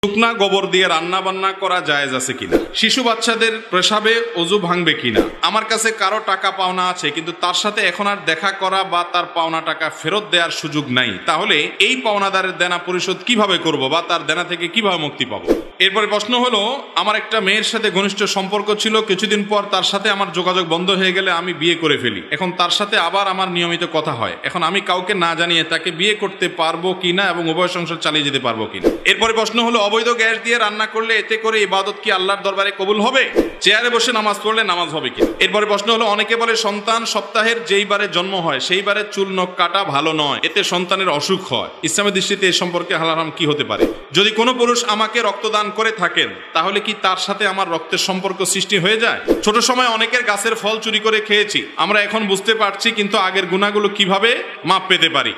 শুকনা গোবর দিয়ে রান্না বান্না করা জায়েজ আছে কিনা, শিশু বাচ্চাদের প্রসাবে ওযু ভাঙবে কিনা, আমার কাছে কারো টাকা পাওনা আছে কিন্তু তার সাথে এখন আর দেখা করা বা তার পাওনা টাকা ফেরত দেওয়ার সুযোগ নাই, তাহলে এই পাওনাদারের দেনা পরিশোধ কিভাবে করব বা তার দেনা থেকে কিভাবে মুক্তি পাবো। এরপরে প্রশ্ন হলো, আমার একটা মেয়ের সাথে ঘনিষ্ঠ সম্পর্ক ছিল, কিছুদিন পর তার সাথে আমার যোগাযোগ বন্ধ হয়ে গেলে আমি বিয়ে করে ফেলি, এখন তার সাথে আবার আমার নিয়মিত কথা হয়, এখন আমি কাউকে না জানিয়ে তাকে বিয়ে করতে পারবো কিনা এবং উভয় সংসার চালিয়ে যেতে পারবো কিনা। এরপরে প্রশ্ন হলো, অবৈধ গ্যাস দিয়ে রান্না করলে এতে করে ইবাদত কি আল্লাহর দরবারে কবুল হবে, চেয়ারে বসে নামাজ পড়লে নামাজ হবে কিনা। এরপরে প্রশ্ন হলো, অনেকে বলে সন্তান সপ্তাহের যেই বারে জন্ম হয় সেই বারে চুল নখ কাটা ভালো নয়, এতে সন্তানের অসুখ হয়, ইসলামের দৃষ্টিতে এ সম্পর্কে হালাল হারাম কি হতে পারে। যদি কোনো পুরুষ আমাকে রক্তদান করে থাকেন তাহলে কি তার সাথে আমার রক্তের সম্পর্ক সৃষ্টি হয়ে যায়। ছোট সময় অনেকের গাছের ফল চুরি করে খেয়েছি, আমরা এখন বুঝতে পারছি কিন্তু আগের গুনাহগুলো কিভাবে মাপ পেতে পারি।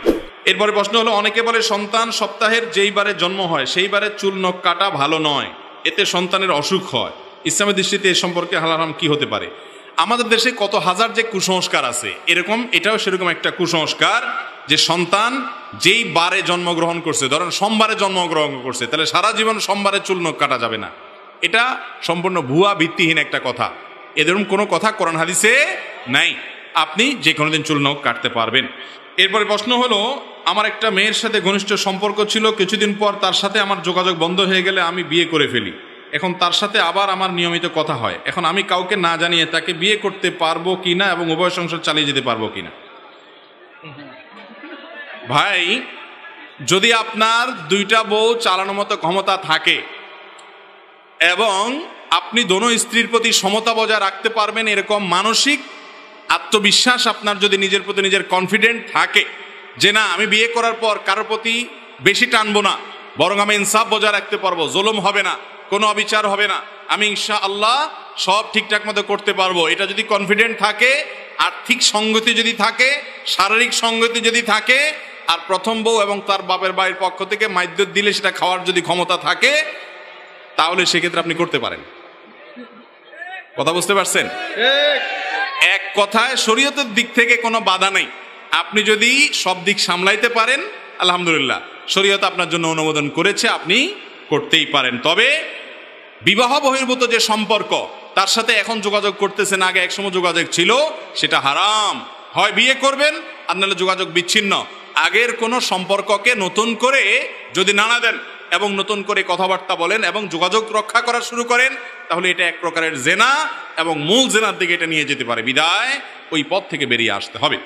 এরপরে প্রশ্ন হলো, অনেকে বলে সন্তান সপ্তাহের যেই বারে জন্ম হয় সেই বারে চুল নখ কাটা ভালো নয়, এতে সন্তানের অসুখ হয়, ইসলামের দৃষ্টিতে এ সম্পর্কে হালাল হারাম কি হতে পারে। আমাদের দেশে কত হাজার যে কুসংস্কার আছে, এরকম এটাও সেরকম একটা কুসংস্কার যে সন্তান যেই বারে জন্মগ্রহণ করছে, ধরেন সোমবারে জন্মগ্রহণ করছে, তাহলে সারা জীবন সোমবারে চুল নখ কাটা যাবে না। এটা সম্পূর্ণ ভুয়া ভিত্তিহীন একটা কথা, এরকম কোনো কথা কোরআন হাদিসে নাই, আপনি যে কোনো দিন চুল নখ কাটতে পারবেন। এরপরে প্রশ্ন হলো, আমার একটা মেয়ের সাথে ঘনিষ্ঠ সম্পর্ক ছিল, কিছুদিন পর তার সাথে আমার যোগাযোগ বন্ধ হয়ে গেলে আমি বিয়ে করে ফেলি, এখন তার সাথে আবার আমার নিয়মিত কথা হয়, এখন আমি কাউকে না জানিয়ে তাকে বিয়ে করতে পারবো কিনা এবং উভয় সংসার চালিয়ে যেতে পারবো কিনা। ভাই, যদি আপনার দুইটা বউ চালানোর মতো ক্ষমতা থাকে এবং আপনি দোনো স্ত্রীর প্রতি সমতা বজায় রাখতে পারবেন এরকম মানসিক আত্মবিশ্বাস আপনার যদি নিজের প্রতি নিজের কনফিডেন্ট থাকে যে না আমি বিয়ে করার পর কারোর প্রতি বেশি টানবো না, বরং আমি ইনসাফ বজায় রাখতে পারবো, জুলুম হবে না, কোনো অবিচার হবে না, আমি ইনশাআল্লাহ সব ঠিকঠাক মতো করতে পারবো, এটা যদি কনফিডেন্ট থাকে, আর্থিক সঙ্গতি যদি থাকে, শারীরিক সঙ্গতি যদি থাকে, আর প্রথম বউ এবং তার বাপের বাড়ির পক্ষ থেকে মাইদ্য দিলে সেটা খাওয়ার যদি ক্ষমতা থাকে, তাহলে সেক্ষেত্রে আপনি করতে পারেন। কথা বুঝতে পারছেন? এক কথায় শরীয়তের দিক থেকে কোনো বাধা নেই, আপনি যদি সব দিক সামলাইতে পারেন আলহামদুলিল্লাহ, শরীয়ত আপনার জন্য অনুমোদন করেছে, আপনি করতেই পারেন। তবে বিবাহ বহির্ভূত যে সম্পর্ক, তার সাথে এখন যোগাযোগ করতেছেন, আগে একসময় যোগাযোগ ছিল, সেটা হারাম। হয় বিয়ে করবেন আর নাহলে যোগাযোগ বিচ্ছিন্ন। আগের কোনো সম্পর্ককে নতুন করে যদি নাড়া দেন এবং নতুন করে কথাবার্তা বলেন এবং যোগাযোগ রক্ষা করা শুরু করেন, তাহলে এটা এক প্রকারের জেনা এবং মূল জেনার দিকে এটা নিয়ে যেতে পারে, বিদায় ওই পথ থেকে বেরিয়ে আসতে হবে।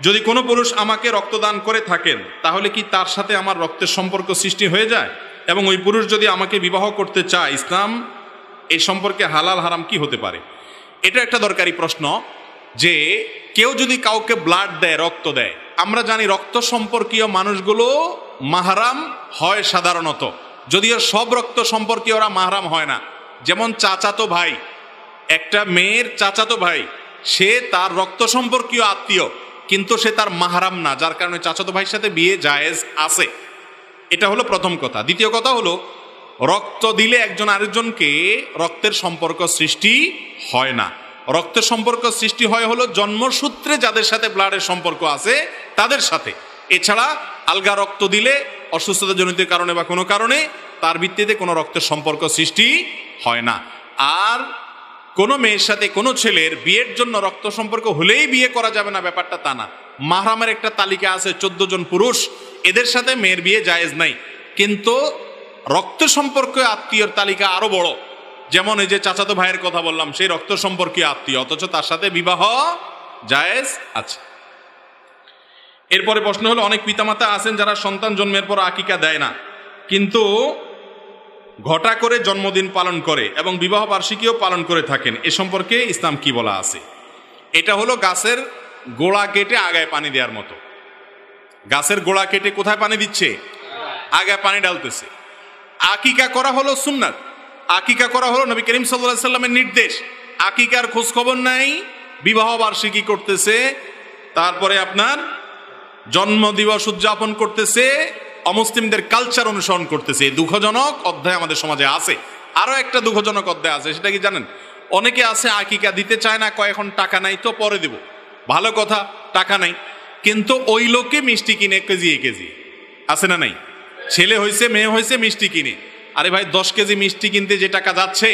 যদি কোনো পুরুষ আমাকে রক্তদান করে থাকেন তাহলে কি তার সাথে আমার রক্তের সম্পর্ক সৃষ্টি হয়ে যায়, এবং ওই পুরুষ যদি আমাকে বিবাহ করতে চায়, ইসলাম এই সম্পর্কে হালাল হারাম কি হতে পারে। এটা একটা দরকারি প্রশ্ন, যে কেউ যদি কাউকে ব্লাড দেয়, রক্ত দেয়, আমরা জানি রক্ত সম্পর্কীয় মানুষগুলো মাহরাম হয় সাধারণত, যদিও সব রক্ত সম্পর্কীয় ওরা মাহরাম হয় না। যেমন চাচাতো ভাই, একটা মেয়ের চাচাতো ভাই, সে তার রক্ত সম্পর্কীয় আত্মীয় কিন্তু সে তার মাহরাম না, যার কারণে চাচাতো ভাইয়ের সাথে বিয়ে জায়েজ আছে। এটা হলো প্রথম কথা। দ্বিতীয় কথা হলো, রক্ত দিলে একজন আরেকজনকে রক্তের সম্পর্ক সৃষ্টি হয় না। রক্তের সম্পর্ক সৃষ্টি হয় হলো জন্মসূত্রে যাদের সাথে ব্লাডের সম্পর্ক আছে তাদের সাথে, এছাড়া আলগা রক্ত দিলে অসুস্থতা জনিত কারণে বা কোনো কারণে তার ভিত্তিতে কোনো রক্তের সম্পর্ক সৃষ্টি হয় না। আর কোনো মেয়ের সাথে কোনো ছেলের বিয়ের জন্য রক্ত সম্পর্ক হলেই বিয়ে করা যাবে না, ব্যাপারটা তা না। মাহরামের একটা তালিকা আছে, 14 জন পুরুষ, এদের সাথে মেয়ের বিয়ে জায়েজ নাই। কিন্তু রক্ত সম্পর্কীয় আত্মীয়র তালিকা আরো বড়, যেমন এই যে চাচাতো ভাইয়ের কথা বললাম, সেই রক্ত সম্পর্কীয় আত্মীয়, অথচ তার সাথে বিবাহ জায়েজ আছে। এরপরে প্রশ্ন হলো, অনেক পিতামাতা আছেন যারা সন্তান জন্মের পর আকিকা দেয় না, কিন্তু ঘটা করে জন্মদিন পালন করে এবং বিবাহ বার্ষিকীও পালন করে থাকেন, এ সম্পর্কে ইসলাম কি বলা আছে। এটা হলো গাছের গোড়া কেটে আগায় পানি দেওয়ার মতো। গাছের গোড়া কেটে কোথায় পানি দিচ্ছে? আগায় পানি ডালতেছে। আকিকা করা হলো সুন্নাত, আকিকা করা হলো নবী করিম সাল্লাল্লাহু আলাইহি সাল্লামের নির্দেশ। আকিকার খোঁজ খবর নাই, বিবাহ বার্ষিকী করতেছে, তারপরে আপনার জন্মদিবস উদযাপন করতেছে, অমুসলিমদের কালচার অনুসরণ করতেছে। দুঃখজনক অধ্যায় আমাদের সমাজে আছে। আরো একটা দুঃখজনক অধ্যায় আছে, সেটা কি জানেন? অনেকে আছে আকিকা দিতে চায় না, কয় এখন টাকা নাই তো পরে দেব। ভালো কথা, টাকা নাই, কিন্তু ওই লোকে মিষ্টি কিনে কেজি কেজি, আছে না নাই? ছেলে হয়েছে মেয়ে হয়েছে, মিষ্টি কিনে, আরে ভাই 10 কেজি মিষ্টি কিনতে যে টাকা যাচ্ছে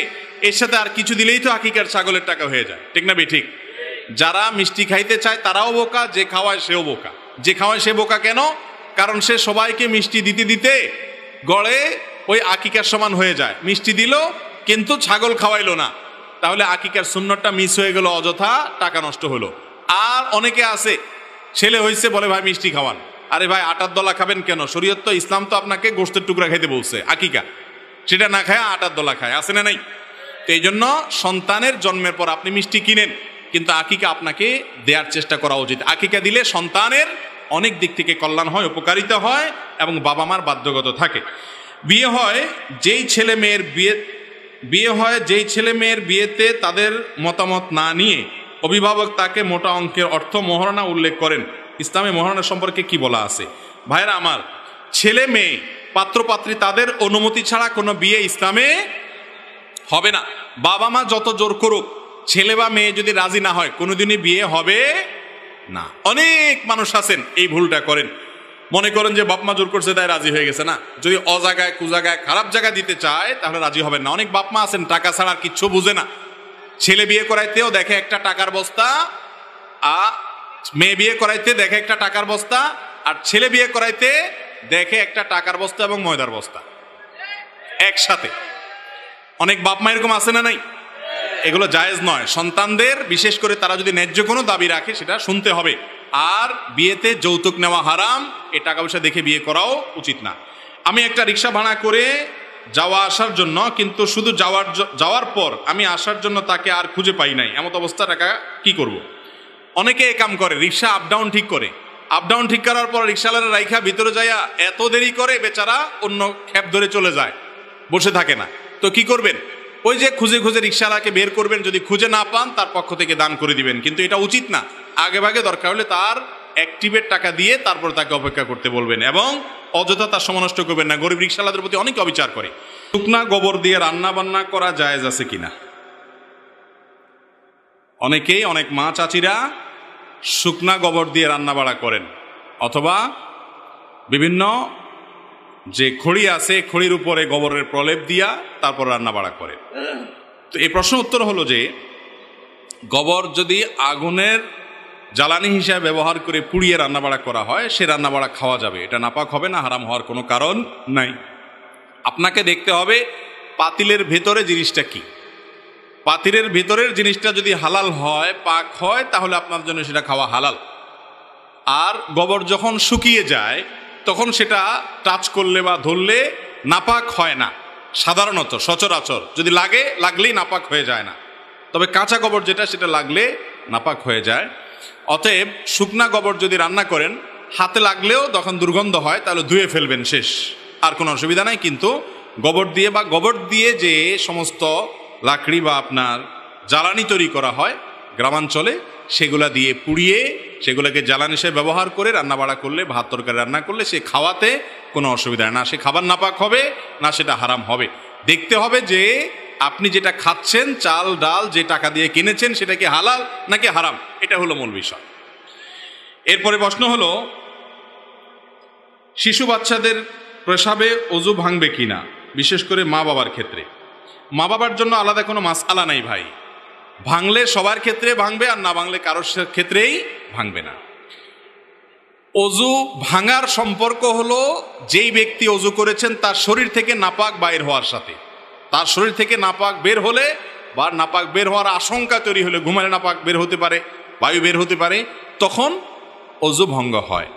এর সাথে আর কিছু দিলেই তো আকিকার ছাগলের টাকা হয়ে যায়, ঠিক না ঠিক? যারা মিষ্টি খাইতে চায় তারাও বোকা, যে খাওয়ায় সেও বোকা। যে খাওয়ায় সে বোকা কেন? কারণ সে সবাইকে মিষ্টি দিতে দিতে গড়ে ওই আকিকার সমান হয়ে যায়। মিষ্টি দিল কিন্তু ছাগল খাওয়াইলো না, তাহলে আকিকার সুন্নতটা মিস হয়ে গেল, অযথা টাকা নষ্ট হলো। আর অনেকে আছে ছেলে হয়েছে বলে ভাই মিষ্টি খাওয়ান। আরে ভাই আটার দলা খাবেন কেন? শরীয়ত তো, ইসলাম তো আপনাকে গোশতের টুকরা খাইতে বলছে, আকিকা সেটা না খায় আটার দলা খায়, আছে না নাই? তো এই জন্য সন্তানের জন্মের পর আপনি মিষ্টি কিনেন, কিন্তু আকিকা আপনাকে দেওয়ার চেষ্টা করা উচিত। আকিকা দিলে সন্তানের অনেক দিক থেকে কল্যাণ হয়, উপকারিতা হয় এবং বাবা মার বাধ্যগত থাকে। বিয়ে হয় যেই ছেলে মেয়ের বিয়েতে তাদের মতামত না নিয়ে অভিভাবক তাকে মোটা অঙ্কের অর্থ মোহরানা উল্লেখ করেন, ইসলামে মোহরানা সম্পর্কে কি বলা আছে? ভাইরা আমার, ছেলে মেয়ে পাত্রপাত্রী তাদের অনুমতি ছাড়া কোনো বিয়ে ইসলামে হবে না। বাবা মা যত জোর করুক, ছেলে বা মেয়ে যদি রাজি না হয় কোনোদিনই বিয়ে হবে না। অনেক মানুষ আছেন এই ভুলটা করেন, মনে করেন যে বাপ মা জোর করছে তাই রাজি হয়ে গেছে। না, যদি অজাগায় কুজাগায় খারাপ জায়গা দিতে চায় তাহলে রাজি হবেন না। অনেক বাপ মা আছেন টাকা ছাড়া আর কিচ্ছু বুঝে না। ছেলে বিয়ে করাইতেও দেখে একটা টাকার বস্তা, মেয়ে বিয়ে করাইতে দেখে একটা টাকার বস্তা, আর ছেলে বিয়ে করাইতে দেখে একটা টাকার বস্তা এবং ময়দার বস্তা একসাথে। অনেক বাপ মা এরকম আছে না নাই? এগুলো জায়েজ নয়। সন্তানদের বিশেষ করে তারা যদি ন্যায্য কোনো দাবি রাখে সেটা শুনতে হবে। আর বিয়েতে যৌতুক নেওয়া হারাম, এ টাকা পয়সা দেখে বিয়ে করাও উচিত না। আমি একটা রিক্সা ভাড়া করে যাওয়া আসার জন্য, কিন্তু শুধু যাওয়ার পর আমি আসার জন্য তাকে আর খুঁজে পাই নাই, এমন অবস্থা টাকা কি করব? অনেকে এ কাম করে, রিক্সা আপ ডাউন ঠিক করে, আপ ডাউন ঠিক করার পর রিক্সাওয়ালা রাইখা ভিতরে যাইয়া এত দেরি করে বেচারা অন্য খ্যাপ ধরে চলে যায়, বসে থাকে না। তো কি করবেন? ওই যে খুঁজে খুঁজে রিক্সাওয়ালাকে বের করবেন, যদি খুঁজে না পান তার পক্ষ থেকে দান করে দিবেন। কিন্তু এটা উচিত না। আগে ভাগে দরকার হলে তার অ্যাক্টিভেট টাকা দিয়ে তারপর তাকে অপেক্ষা করতে বলবেন এবং অযথা তার সময় নষ্ট করবেন না। গরিব রিক্সাওয়ালাদের প্রতি অনেকে অবিচার করে। শুকনা গোবর দিয়ে রান্না বান্না করা জায়েজ আছে কিনা? অনেকেই, অনেক মা চাচিরা শুকনা গোবর দিয়ে রান্না বাড়া করেন, অথবা বিভিন্ন যে খড়ি আছে খড়ির উপরে গোবরের প্রলেপ দিয়া তারপর রান্না বাড়া করে। তো এই প্রশ্ন উত্তর হলো যে গোবর যদি আগুনের জ্বালানি হিসাবে ব্যবহার করে পুড়িয়ে রান্নাবাড়া করা হয়, সে রান্নাবাড়া খাওয়া যাবে, এটা নাপাক হবে না, হারাম হওয়ার কোনো কারণ নাই। আপনাকে দেখতে হবে পাতিলের ভেতরে জিনিসটা কি। পাতিলের ভেতরের জিনিসটা যদি হালাল হয়, পাক হয়, তাহলে আপনার জন্য সেটা খাওয়া হালাল। আর গোবর যখন শুকিয়ে যায় তখন সেটা টাচ করলে বা ধরলে নাপাক হয় না সাধারণত, সচরাচর। যদি লাগলেই নাপাক হয়ে যায় না, তবে কাঁচা গোবর যেটা সেটা লাগলে নাপাক হয়ে যায়। অতএব শুকনা গোবর যদি রান্না করেন, হাতে লাগলেও তখন দুর্গন্ধ হয়, তাহলে ধুয়ে ফেলবেন, শেষ, আর কোনো অসুবিধা নাই। কিন্তু গোবর দিয়ে বা গোবর দিয়ে যে সমস্ত লাকড়ি বা আপনার জ্বালানি তৈরি করা হয় গ্রামাঞ্চলে, সেগুলা দিয়ে পুড়িয়ে সেগুলোকে জ্বালানি হিসেবে ব্যবহার করে রান্নাবাড়া করলে, ভাত তরকারি রান্না করলে সে খাওয়াতে কোনো অসুবিধা না। সে খাবার নাপাক হবে না, সেটা হারাম হবে। দেখতে হবে যে আপনি যেটা খাচ্ছেন, চাল ডাল যে টাকা দিয়ে কিনেছেন, সেটা কি হালাল নাকি হারাম, এটা হলো মূল বিষয়। এরপরে প্রশ্ন হলো, শিশু বাচ্চাদের প্রসাবে ওযু ভাঙবে কিনা, বিশেষ করে মা বাবার ক্ষেত্রে? মা বাবার জন্য আলাদা কোনো মাসআলা নাই ভাই। ভাঙলে সবার ক্ষেত্রে ভাঙবে, আর না ভাঙলে কারোর ক্ষেত্রেই ভাঙবে না। ওযু ভাঙার সম্পর্ক হলো যেই ব্যক্তি ওযু করেছেন তার শরীর থেকে নাপাক বাইর হওয়ার সাথে। তার শরীর থেকে নাপাক বের হলে বা নাপাক বের হওয়ার আশঙ্কা তৈরি হলে, ঘুমালে নাপাক বের হতে পারে, বায়ু বের হতে পারে, তখন ওযু ভঙ্গ হয়।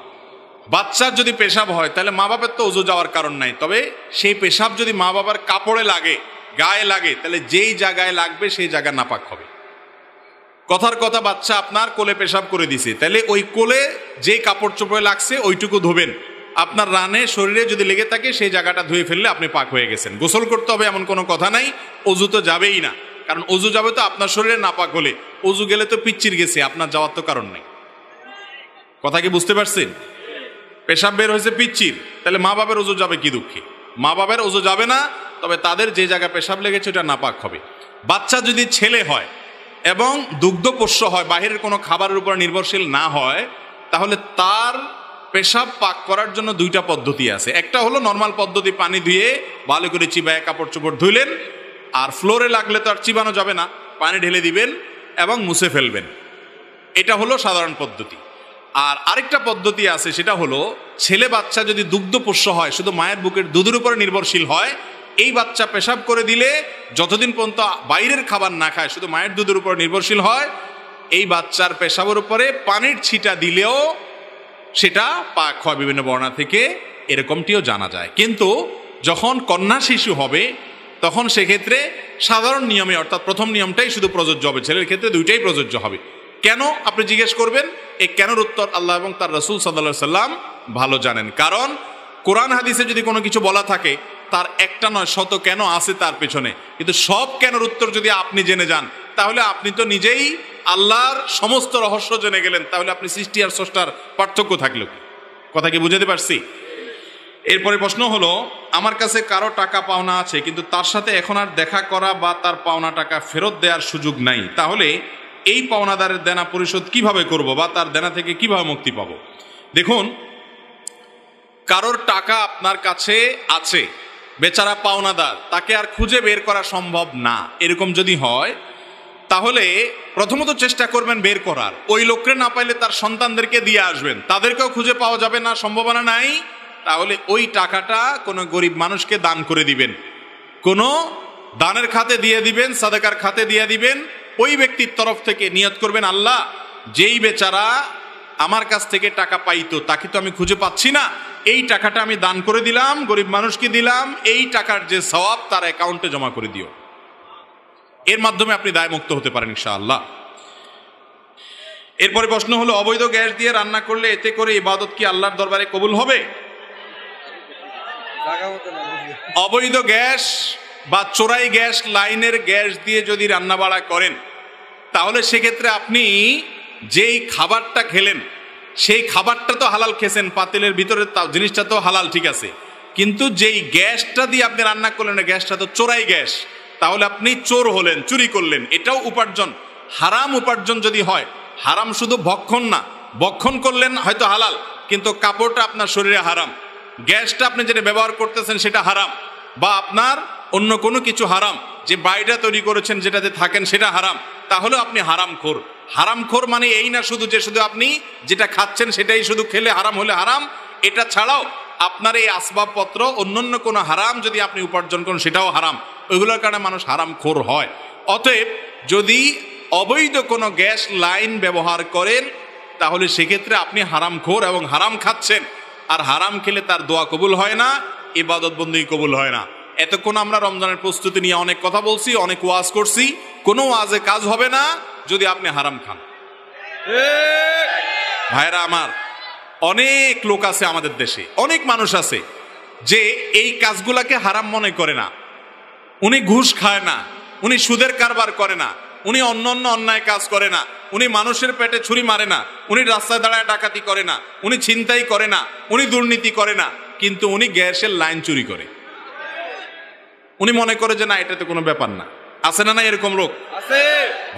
বাচ্চার যদি পেশাব হয় তাহলে মা বাবার তো ওযু যাওয়ার কারণ নাই, তবে সেই পেশাব যদি মা বাবার কাপড়ে লাগে, গায়ে লাগে, তাহলে যেই জায়গায় লাগবে সেই জায়গা নাপাক হবে। কথার কথা, বাচ্চা আপনার কোলে পেশাব করে দিছে, তাহলে ওই কোলে যে কাপড় চোপড়ে লাগছে ওইটুকু ধোবেন। আপনার রানে শরীরে যদি লেগে থাকে সেই জায়গাটা ধুয়ে ফেললে আপনি পাক হয়ে গেছেন। গোসল করতে হবে এমন কোনো কথা নাই, ওযু তো যাবেই না, কারণ ওযু যাবে তো আপনার শরীরে নাপাক হলে। ওযু গেলে তো পিচ্চির গেছে, আপনার যাওয়ার তো কারণ নেই। কথা কি বুঝতে পারছেন? পেশাব বের হয়েছে পিচ্চির, তাহলে মা বাবার ওযু যাবে কি দুঃখে? মা বাবার ওযু যাবে না, তবে তাদের যে জায়গায় পেশাব লেগেছে ওটা নাপাক হবে। বাচ্চা যদি ছেলে হয় এবং দুগ্ধপোষ্য হয়, বাহিরের কোনো খাবারের উপর নির্ভরশীল না হয়, তাহলে তার পেশাব পাক করার জন্য দুইটা পদ্ধতি আছে। একটা হলো নর্মাল পদ্ধতি, পানি ধুয়ে ভালো করে চিবায়ে কাপড় চোপড় ধুইলেন, আর ফ্লোরে লাগলে তো আর চিবানো যাবে না, পানি ঢেলে দিবেন এবং মুছে ফেলবেন। এটা হলো সাধারণ পদ্ধতি। আর আরেকটা পদ্ধতি আছে, সেটা হলো ছেলে বাচ্চা যদি দুগ্ধপোষ্য হয়, শুধু মায়ের বুকের দুধের উপরে নির্ভরশীল হয়, এই বাচ্চা পেশাব করে দিলে যতদিন পর্যন্ত বাইরের খাবার না খায়, শুধু মায়ের দুধের উপর নির্ভরশীল হয়, এই বাচ্চার পেশাবের উপরে পানির ছিটা দিলেও সেটা পাক হয় বিভিন্ন বর্ণা থেকে, এরকমটিও জানা যায়। কিন্তু যখন কন্যা শিশু হবে তখন সেক্ষেত্রে সাধারণ নিয়মে, অর্থাৎ প্রথম নিয়মটাই শুধু প্রযোজ্য হবে, ছেলের ক্ষেত্রে দুইটাই প্রযোজ্য হবে। কেন আপনি জিজ্ঞেস করবেন, এই কেনর উত্তর আল্লাহ এবং তার রাসূল সাল্লাল্লাহু আলাইহি সাল্লাম ভালো জানেন। কারণ কোরআন হাদিসে যদি কোনো কিছু বলা থাকে, তার একটা নয় শত কেন আছে তার পেছনে। কিন্তু সব কেনর উত্তর যদি আপনি জেনে যান, তাহলে আপনি তো নিজেই আল্লাহর সমস্ত রহস্য জেনে গেলেন। তাহলে আপনি সৃষ্টি আর স্রষ্টার পার্থক্য থাকলো। কথা কি বুঝাতে পারছি? এরপরে প্রশ্ন হলো, আমার কাছে কারো টাকা পাওনা আছে, কিন্তু তার সাথে এখন আর দেখা করা বা তার পাওনা টাকা ফেরত দেওয়ার সুযোগ নাই, তাহলে এই পাওনাদারের দেনা পরিশোধ কিভাবে করব বা তার দেনা থেকে কিভাবে মুক্তি পাব? দেখুন, কারোর টাকা আপনার কাছে আছে, বেচারা পাওনাদার, তাকে আর খুঁজে বের করা সম্ভব না, এরকম যদি হয় তাহলে প্রথমত চেষ্টা করবেন বের করার। ওই লোককে না পাইলে তার সন্তানদেরকে দিয়ে আসবেন, তাদেরকেও খুঁজে পাওয়া যাবে না, সম্ভাবনা নাই, তাহলে ওই টাকাটা কোনো গরিব মানুষকে দান করে দিবেন, কোনো দানের খাতে দিয়ে দিবেন, সাদাকার খাতে দিয়ে দিবেন। ওই ব্যক্তির তরফ থেকে নিয়ত করবেন, আল্লাহ, যেই বেচারা আমার কাছ থেকে টাকা পাইতো তাকে তো আমি খুঁজে পাচ্ছি না, এই টাকাটা আমি দান করে দিলাম, গরিব মানুষকে দিলাম, এই টাকার যে সওয়াব তার অ্যাকাউন্টে জমা করে দিও। এর মাধ্যমে আপনি দায়মুক্ত হতে পারেন ইনশাআল্লাহ। এরপরে প্রশ্ন হলো, অবৈধ গ্যাস দিয়ে রান্না করলে এতে করে ইবাদত কি আল্লাহর দরবারে কবুল হবে? অবৈধ গ্যাস বা চোরাই গ্যাস লাইনের গ্যাস দিয়ে যদি রান্না বাড়া করেন, তাহলে সেক্ষেত্রে আপনি যেই খাবারটা খেলেন সেই খাবারটা তো হালাল খেয়েছেন, পাতিলের ভিতরে জিনিসটা তো হালাল, ঠিক আছে, কিন্তু যেই গ্যাসটা দিয়ে আপনি রান্না করলেন গ্যাসটা তো চোরাই গ্যাস, তাহলে আপনি চোর হলেন, চুরি করলেন। এটাও উপার্জন, হারাম উপার্জন যদি হয়। হারাম শুধু ভক্ষণ না, ভক্ষণ করলেন হয়তো হালাল, কিন্তু কাপড়টা আপনার শরীরে হারাম, গ্যাসটা আপনি যেটা ব্যবহার করতেছেন সেটা হারাম, বা আপনার অন্য কোনো কিছু হারাম, যে বাড়িটা তৈরি করেছেন যেটাতে থাকেন সেটা হারাম, তাহলে আপনি হারামখোর। হারামখোর মানে এই না শুধু যে শুধু আপনি যেটা খাচ্ছেন সেটাই শুধু খেলে হারাম হলে হারাম, এটা ছাড়াও আপনার এই আসবাবপত্র অন্যান্য কোনো হারাম যদি আপনি উপার্জন করেন সেটাও হারাম, ওইগুলোর কারণে মানুষ হারামখোর হয়। অতএব যদি অবৈধ কোনো গ্যাস লাইন ব্যবহার করেন তাহলে সেক্ষেত্রে আপনি হারামখোর এবং হারাম খাচ্ছেন, আর হারাম খেলে তার দোয়া কবুল হয় না, ইবাদত বন্দেগী কবুল হয় না। এতক্ষণ আমরা রমজানের প্রস্তুতি নিয়ে অনেক কথা বলছি, অনেক ওয়াজ করছি, কোনো ওয়াজে কাজ হবে না যদি আপনি হারাম খান। ভাইরা আমার, অনেক লোক আছে আমাদের দেশে, অনেক মানুষ আছে যে এই কাজগুলাকে হারাম মনে করে না। উনি ঘুষ খায় না, উনি সুদের কারবার করে না, উনি অন্য অন্যায় কাজ করে না, উনি মানুষের পেটে ছুরি মারে না, উনি রাস্তায় দাঁড়ায় ডাকাতি করে না, উনি ছিনতাই করে না, উনি দুর্নীতি করে না, কিন্তু উনি গ্যাসের লাইন চুরি করে। উনি মনে করে যে না, এটাতে কোনো ব্যাপার না। আছে না না এরকম লোক? আছে।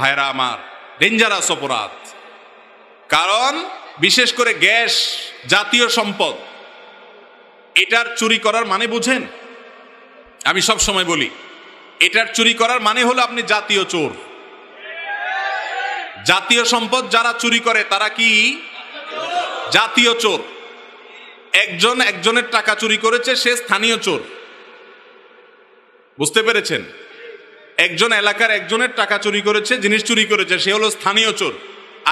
ভাইরা আমার, ডেঞ্জারাস অপরাধ। কারণ বিশেষ করে গ্যাস জাতীয় সম্পদ, এটার চুরি করার মানে বুঝেন? আমি সব সময় বলি, এটার চুরি করার মানে হলো আপনি জাতীয় চোর। জাতীয় সম্পদ যারা চুরি করে তারা কি জাতীয় চোর। একজন একজনের টাকা চুরি করেছে, সে স্থানীয় চোর। বুঝতে পেরেছেন? একজন এলাকার একজনের টাকা চুরি করেছে, জিনিস চুরি করেছে, সে হলো স্থানীয় চোর।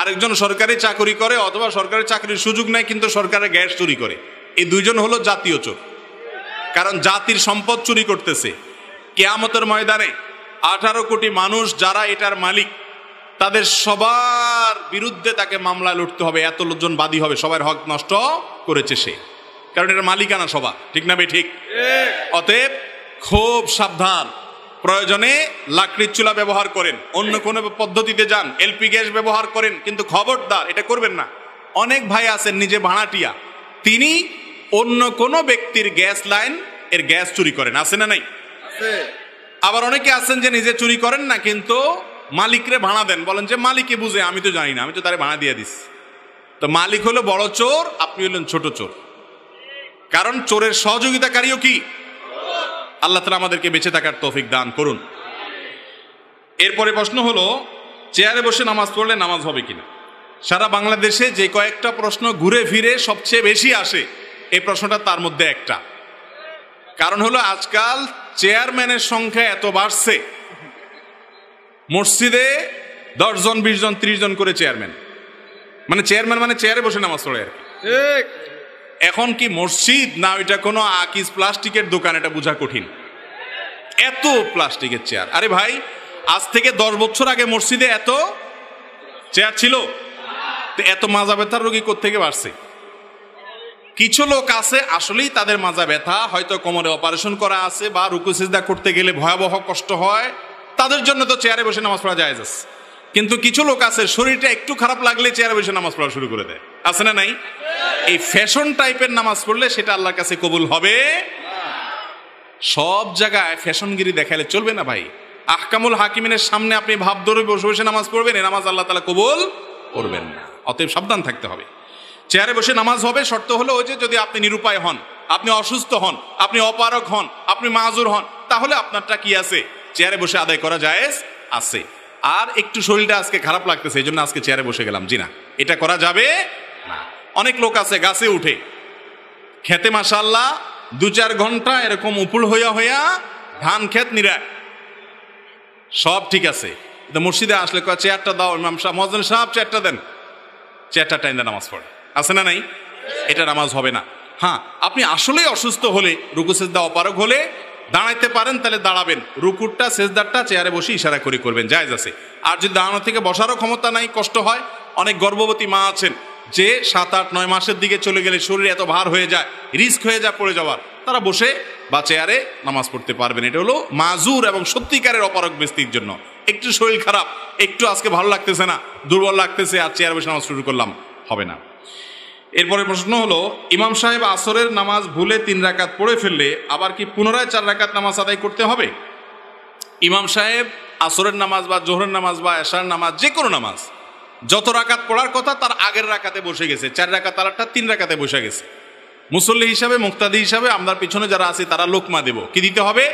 আরেকজন সরকারি চাকরি করে অথবা সরকারি চাকরির সুযোগ নেয় কিন্তু সরকারের গ্যাস চুরি করে, এই দুইজন হলো জাতীয় চোর। কারণ জাতির সম্পদ চুরি করতেছে। কিয়ামতের ময়দানে 18 কোটি মানুষ যারা এটার মালিক, তাদের সবার বিরুদ্ধে তাকে মামলায় লড়তে হবে, এত লোকজন বাদী হবে, সবার হক নষ্ট করেছে সে, কারণ এটার মালিকানা সবার, ঠিক না বে ঠিক? অতএব খুব সাবধান, প্রয়োজনে লাকড়ির চুলা ব্যবহার করেন, অন্য কোনো পদ্ধতিতে যান, এলপি গ্যাস ব্যবহার করেন, কিন্তু খবরদার এটা করবেন না। অনেক ভাই আছেন নিজে ভাড়াটিয়া, তিনি অন্য কোনো ব্যক্তির গ্যাস লাইন এর গ্যাস চুরি করেন, আছে না নাই? আবার অনেকে আছেন যে নিজে চুরি করেন না, কিন্তু মালিকরে ভাড়া দেন, বলেন যে মালিককে বুঝে, আমি তো জানি না, আমি তো তারে ভাড়া দিয়ে দিস। তো মালিক হলো বড় চোর, আপনি হলেন ছোট চোর, কারণ চোরের সহযোগিতাকারীও কি আল্লাহ তাআলা আমাদেরকে বেঁচে থাকার তৌফিক দান করুন। এরপরে প্রশ্ন হলো, চেয়ারে বসে নামাজ পড়লে নামাজ হবে কিনা। সারা বাংলাদেশে যে কয়েকটা প্রশ্ন ঘুরে ফিরে সবচেয়ে বেশি আসে, এই প্রশ্নটা তার মধ্যে একটা। কারণ হলো আজকাল চেয়ারম্যানের সংখ্যা এত বাড়ছে, মসজিদে 10 জন 20 জন 30 জন করে চেয়ারম্যান, মানে চেয়ারম্যান মানে চেয়ারে বসে নামাজ পড়ে আর কি। এখন কি মসজিদ না ওইটা কোনো আকিস প্লাস্টিকের দোকান, এটা বোঝা কঠিন। এত প্লাস্টিকের চেয়ার, আরে ভাই আজ থেকে 10 বছর আগে মসজিদে এত চেয়ার ছিল? এত মাজা ব্যথার রোগী কোত্থেকে বাড়ছে? কিছু লোক আছে আসলেই তাদের মাজা ব্যথা, হয়তো কোমরে অপারেশন করা আছে বা রুকু সিজদা করতে গেলে ভয়াবহ কষ্ট হয়, তাদের জন্য তো চেয়ারে বসে নামাজ পড়া জায়েজ আছে। কিন্তু কিছু লোক আছে শরীরটা একটু খারাপ লাগলে চেয়ারে বসে নামাজ পড়া শুরু করে দেয়, আছে না নাই? এই ফ্যাশন টাইপের নামাজ পড়লে সেটা আল্লাহর কাছে কবুল হবে। সব জায়গায় ফ্যাশনগিরি দেখাইলে চলবে না ভাই। আহকামুল হাকিমিনের সামনে আপনি ভাব ধরে বসে বসে নামাজ পড়বেন, এই নামাজ আল্লাহ তাআলা কবুল করবেন না। অতএব সাবধান থাকতে হবে। চেয়ারে বসে নামাজ হবে, শর্ত হলো ওই যে যদি আপনি নিরুপায় হন, আপনি অসুস্থ হন, আপনি অপারগ হন, আপনি মাযুর হন, তাহলে আপনারটা কি আছে, চেয়ারে বসে আদায় করা জায়েজ আছে। আর একটু শরীরটা আজকে খারাপ লাগতেছে এই জন্য আজকে চেয়ারে বসে গেলাম, জি না, এটা করা যাবে না। অনেক লোক আছে গাছে উঠে খেতে মাশাআল্লাহ 2-4 ঘন্টা এরকম উপুল হইয়া হইয়া ধান ক্ষেত নিরায়, সব ঠিক আছে, মসজিদে আসলে চেয়ারটা দাও, ইমাম সাহেব মুয়াজ্জিন সাহেব চেয়ারটা দেন, চেয়ারটা টাইন্দা নামাজ পড়ে, আছে না নাই? এটা নামাজ হবে না। হ্যাঁ, আপনি আসলেই অসুস্থ হলে, রুকু সিজদা অপারগ হলে দাঁড়াইতে পারেন তাহলে দাঁড়াবেন, রুকুরটা সিজদারটা চেয়ারে বসে ইশারা করে করবেন, জায়েজ আছে। আর যদি দাঁড়ানো থেকে বসারও ক্ষমতা নাই, কষ্ট হয়, অনেক গর্ভবতী মা আছেন যে 7-8-9 মাসের দিকে চলে গেলে শরীর এত ভার হয়ে যায়, রিস্ক হয়ে যায় পড়ে যাওয়ার, তারা বসে বা চেয়ারে নামাজ পড়তে পারবেন। এটা হলো মাজুর এবং সত্যিকারের অপারগ ব্যক্তির জন্য। একটু শরীর খারাপ, একটু আজকে ভালো লাগতেছে না, দুর্বল লাগতেছে, আর চেয়ারে বসে নামাজ শুরু করলাম, হবে না। এরপরে প্রশ্ন হলো, ইমাম সাহেব আসরের নামাজ ভুলে 3 রাকাত পড়ে ফেললে আবার কি পুনরায় 4 রাকাত নামাজ আদায় করতে হবে? ইমাম সাহেব আসরের নামাজ বা জোহরের নামাজ বা এশার নামাজ, যে কোনো নামাজ যত রাকাত পড়ার কথা তার আগের রাকাতে বসে গেছে, 4 রাকাত আরেকটা 3 রাকাতে বসে গেছে। মুসল্লি হিসাবে, মুক্তাদি হিসাবে আমরা পিছনে যারা আছে তারা লোকমা দেব, কি দিতে হবে?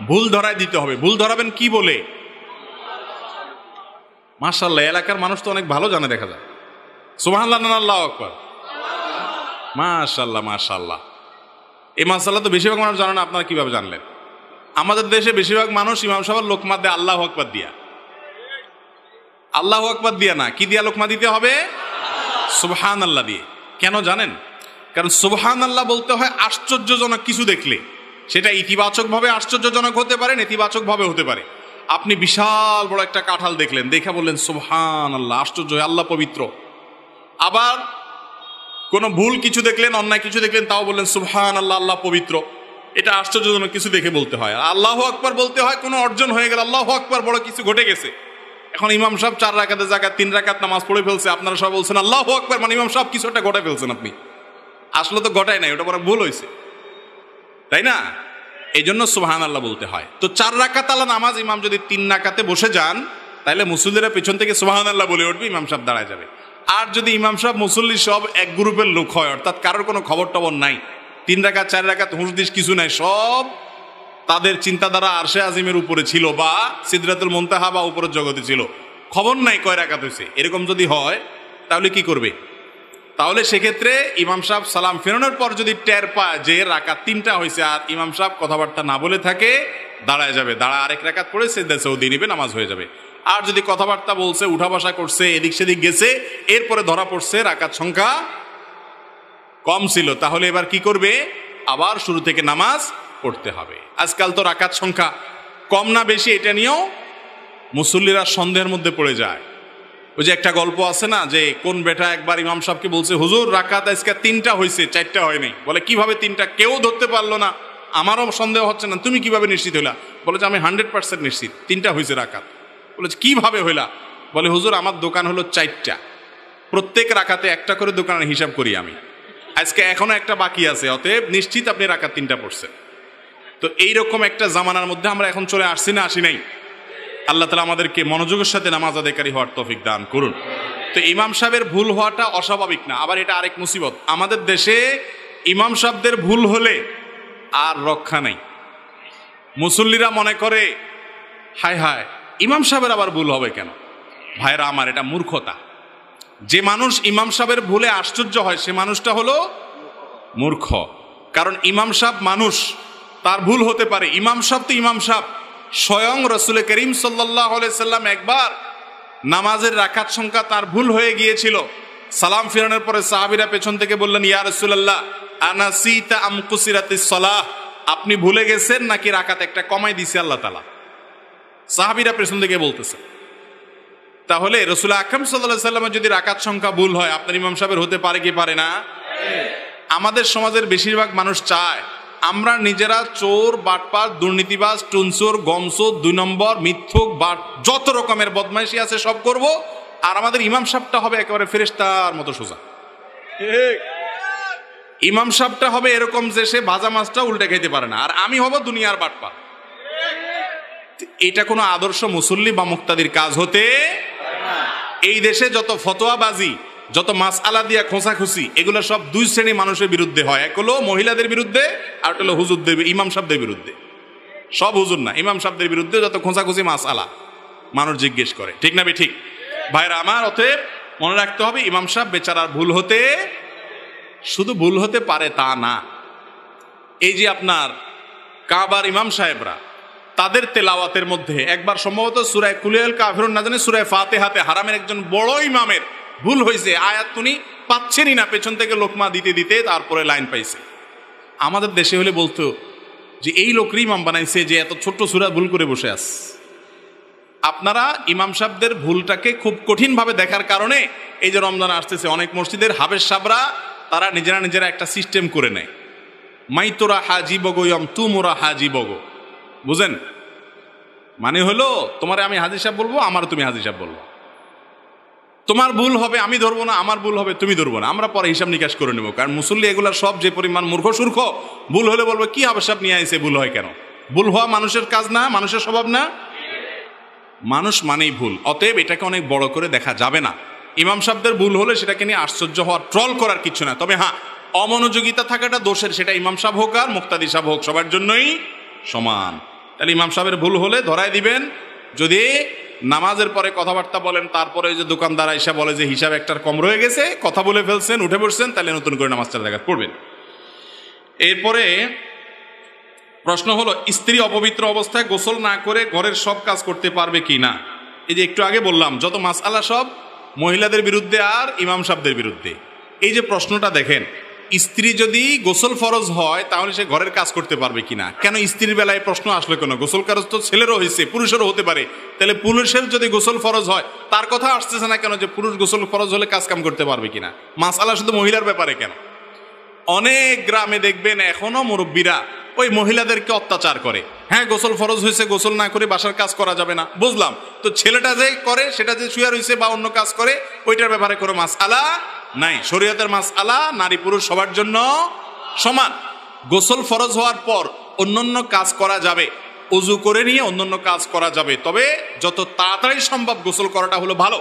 ভুল ধরায় দিতে হবে। ভুল ধরাবেন কি বলে? মাশাআল্লাহ, এলাকার মানুষ তো অনেক ভালো জানে, দেখা যায়। সুবহানাল্লাহ, আল্লাহু আকবার, মাশাআল্লাহ মাশাআল্লাহ। এই মাশাআল্লাহ তো বেশিরভাগ মানুষ জানে না, আপনারা কিভাবে জানলেন? আমাদের দেশে বেশিরভাগ মানুষ ইমাম সাহেবের লোকমা দেয় আল্লাহু আকবার দিয়া, আল্লাহু আকবার দিয়া না, কি দিয়া লোকমা দিতে হবে? সুবহানাল্লাহ দিয়ে। কেন জানেন? কারণ সুবহানাল্লাহ বলতে হয় আশ্চর্যজনক কিছু দেখলে, সেটা ইতিবাচকভাবে আশ্চর্যজনক হতে পারে, নেতিবাচকভাবে হতে পারে। আপনি বিশাল বড় একটা কাঁঠাল দেখলেন, দেখে বললেন সুবহানাল্লাহ, আশ্চর্য, আল্লাহ পবিত্র। আবার কোনো ভুল কিছু দেখলেন, অন্যায় কিছু দেখলেন, তাও বললেন সুবহানাল্লাহ, আল্লাহ পবিত্র। এটা আশ্চর্যজনক কিছু দেখে বলতে হয়। আল্লাহু আকবার বলতে হয় কোনো অর্জন হয়ে গেল, আল্লাহু আকবার, বড় কিছু ঘটে গেছে। এখন ইমাম সাহেব 4 রাকাতের জায়গায় 3 রাকাত নামাজ পড়ে ফেলছে, আপনারা সব বলছেন আল্লাহু আকবার, মানে ইমাম সাহেব কিছু একটা ঘটায় ফেলছেন। আপনি আসলে তো ঘটায় নাই, ওটা বড় ভুল হয়েছে, তাই না? এই জন্য সুবহানাল্লাহ বলতে হয়। তো 4 রাকাত আলা নামাজ ইমাম যদি 3 রাকাতে বসে যান, তাহলে মুসল্লিরা পেছন থেকে সুবহানাল্লাহ বলে উঠবে, ইমাম সাহেব দাঁড়ায় যাবে। আর যদি ইমাম সাহেব মুসল্লি সব এক গ্রুপের লোক হয়, অর্থাৎ কারোর কোনো খবর টবর নাই, 3 রাকাত 4 রাকাত হুঁশদিশ কিছু নাই, সব তাদের চিন্তাধারা আরশে আজিমের উপরে ছিল বা সিদরাতুল মুনতাহা বা উপরের জগতে ছিল, খবর নাই কয় রাকাত হয়েছে, এরকম যদি হয় তাহলে কি করবে? তাহলে সেক্ষেত্রে ইমাম সাহেব সালাম ফেরানোর পর যদি টের পায় যে রাকাত 3টা হয়েছে আর ইমাম সাহেব কথাবার্তা না বলে থাকে, দাঁড়ায় যাবে, দাঁড়া আরেক রাকাত পড়ে সিজদা সৌদি নিবে, নামাজ হয়ে যাবে। আর যদি কথাবার্তা বলছে, উঠা বসা করছে, এদিক সেদিক গেছে, এরপরে ধরা পড়ছে রাকাত সংখ্যা কম ছিল, তাহলে এবার কি করবে? আবার শুরু থেকে নামাজ পড়তে হবে। আজকাল তো রাকাত সংখ্যা কম না বেশি এটা নিয়েও মুসল্লিরা সন্দেহের মধ্যে পড়ে যায়। ওই যে একটা গল্প আছে না, যে কোন বেটা একবার ইমাম সাহেবকে বলছে, হুজুর রাকাত আজকে 3টা হয়েছে, 4টা হয়নি। বলে কিভাবে 3টা? কেউ ধরতে পারলো না, আমারও সন্দেহ হচ্ছে না, তুমি কিভাবে নিশ্চিত হইলা? বলে যে আমি 100% নিশ্চিত 3টা হয়েছে রাকাত। বলে কিভাবে হইলা? বলে হুজুর আমার দোকান হলো 4টা, প্রত্যেক রাকাতে একটা করে দোকানের হিসাব করি আমি, আজকে এখনো একটা বাকি আছে, অতএব নিশ্চিত আপনি রাকাত 3টা পড়ছেন। তো এইরকম একটা জামানার মধ্যে আমরা এখন চলে আসছি না আসি নাই? আল্লাহ তাআলা আমাদেরকে মনোযোগের সাথে নামাজ আদায়কারী হওয়ার তৌফিক দান করুন। তো ইমাম সাহেবের ভুল হওয়াটা অস্বাভাবিক না। আবার এটা আরেক মুসিবত, আমাদের দেশে ইমাম সাহেবদের ভুল হলে আর রক্ষা নেই। মুসল্লিরা মনে করে হায় হায় ইমাম সাহেবের আবার ভুল হবে কেন? ভাইরা আমার, এটা মূর্খতা। যে মানুষ ইমাম সাহেবের ভুলে আশ্চর্য হয় সে মানুষটা হলো মূর্খ। কারণ ইমাম সাহেব মানুষ, তার ভুল হতে পারে। ইমাম সাহেব তো ইমাম সাহেব। স্বয়ং রাসূল করিম সাল্লাল্লাহু আলাইহি সাল্লাম একবার নামাজের রাকাত সংখ্যা তার ভুল হয়ে গিয়েছিল। সালাম ফিরানোর পরে সাহাবীরা পেছন থেকে বললেন, ইয়া রাসূলুল্লাহ আনাসিতা আম কুসিরাতিস সালাহ, আপনি ভুলে গেছেন নাকি রাকাত একটা কমাই দিয়েছে আল্লাহ তাআলা? সাহাবীরা পেছন থেকে বলতেছে। তাহলে রাসূল আকরাম সাল্লাল্লাহু আলাইহি সাল্লামের যদি রাকাত সংখ্যা ভুল হয়, আপনার ইমাম সাহেবের হতে পারে কি পারে না? আমাদের সমাজের বেশিরভাগ মানুষ চায় আমরা নিজেরা চোর, বাটপার, দুর্নীতিবাজ, টুনচোর, গমচোর, 2 নম্বর, মিথ্যুক, বাট, যত রকমের বদমাইশি আছে সব করব, আর আমাদের ইমাম সাহেবটা হবে একেবারে ফেরেশতার মতো সোজা। ইমাম সাহেবটা হবে এরকম যে সে ভাজা মাছটা উল্টে খেতে পারে না, আর আমি হব দুনিয়ার বাটপার। এটা কোনো আদর্শ মুসল্লি বা মুক্তাদির কাজ হতে। এই দেশে যত ফতোয়াবাজি, যত মাসআলা দিয়া খোঁচাখুচি, এগুলো সব 2 শ্রেণী মানুষের বিরুদ্ধে হয়। এক হলো মহিলাদের বিরুদ্ধে, আর একটা হলো হুজুরদের, ইমাম সাহেবদের বিরুদ্ধে। সব হুজুর না, ইমাম সাহেবদের বিরুদ্ধে যত খোঁচাখুচি মাসআলা মানুষ জিজ্ঞেস করে। ঠিক না ঠিক? ভাইরা আমার, অতএব মনে রাখতে হবে ইমাম সাহেব বেচারার ভুল হতে, শুধু ভুল হতে পারে তা না। এই যে আপনার কাবার ইমাম সাহেবরা, তাদের তেলাওয়াতের মধ্যে একবার সম্ভবত সূরা কুল কাফিরুন না জানি সূরা ফাতিহাতে হারামের একজন বড় ইমামের ভুল হয়েছে, আয়াত উনি পাচ্ছেনই না, পেছন থেকে লোকমা দিতে দিতে তারপরে লাইন পাইছে। আমাদের দেশে হলে বলতো যে এই লোকরই ইমাম বানাইছে যে এত ছোট্ট সূরা ভুল করে বসে আছে। আপনারা ইমাম সাহেবদের ভুলটাকে খুব কঠিনভাবে দেখার কারণে এই যে রমজান আসতেছে, অনেক মসজিদের হাবেজ সাহেবরা তারা নিজেরা একটা সিস্টেম করে নেয়, মাইতোরা হাজি বগয়ম তুমোরা হাজি বগো। বুঝেন? মানে হলো তোমারে আমি হাজি সাহেব বলবো, আমার তুমি হাজি সাহেব বলবো। তোমার ভুল হবে আমি ধরবো না, আমার ভুল হবে তুমি ধরবো না, আমরা পরে হিসাব নিকাশ করে নেবো। কারণ মুসল্লি এগুলা সব যে পরিমাণ মূর্খ সূর্খ, ভুল হলে বলবো কি হাবেজ সাহেব নিয়ে আইছে, ভুল হয় কেন? ভুল হওয়া মানুষের কাজ না, মানুষের স্বভাব না, মানুষ মানেই ভুল। অতএব এটাকে অনেক বড় করে দেখা যাবে না। ইমাম সাহেবদের ভুল হলে সেটাকে নিয়ে আশ্চর্য হওয়ার, ট্রল করার কিছু না। তবে হ্যাঁ, অমনোযোগিতা থাকাটা দোষের, সেটা ইমাম সাহেব হোক আর মুক্তাদি সাহেব হোক, সবার জন্যই সমান। তাহলে ইমাম সাহেবের ভুল হলে ধরায় দিবেন। যদি নামাজের পরে কথাবার্তা বলেন, তারপরে যে দোকানদার আইসা বলে যে হিসাব একটার কম রয়ে গেছে, কথা বলে ফেলছেন, উঠে পড়ছেন, তাহলে নতুন করে নামাজ 4 রাকাত পড়বেন। এরপরে প্রশ্ন হলো, স্ত্রী অপবিত্র অবস্থায় গোসল না করে ঘরের সব কাজ করতে পারবে কি না? এই যে একটু আগে বললাম, যত মাসআলা সব মহিলাদের বিরুদ্ধে আর ইমাম সাহেবদের বিরুদ্ধে। এই যে প্রশ্নটা দেখেন, স্ত্রী যদি গোসল ফরজ হয় তাহলে সে ঘরের কাজ করতে পারবে কিনা? কেন স্ত্রীর বেলায় প্রশ্ন আসলো কেন? গোসল কাজ তো ছেলেরও হয়েছে, পুরুষেরও হতে পারে। তাহলে পুরুষের যদি গোসল ফরজ হয় তার কথা আসতেছে না কেন যে পুরুষ গোসল ফরজ হলে কাজ কাম করতে পারবে কিনা? মাসআলা শুধু মহিলার ব্যাপারে কেন? অনেক গ্রামে দেখবেন এখনো মুরব্বীরা ওই মহিলাদেরকে অত্যাচার করে। হ্যাঁ, গোসল ফরজ হয়েছে, গোসল না করে বাসার কাজ করা যাবে না, বুঝলাম। তো ছেলেটা যে করে, সেটা যে শুয়ে রয়েছে বা অন্য কাজ করে, ওইটার ব্যাপারে কোনো মাসআলা নাই। শরীয়তের মাসআলা নারী পুরুষ সবার জন্য সমান। গোসল ফরজ হওয়ার পর অন্যান্য কাজ করা যাবে, ওযু করে নিয়ে অন্যান্য কাজ করা যাবে, তবে যত তাড়াতাড়ি সম্ভব গোসল করাটা হলো ভালো।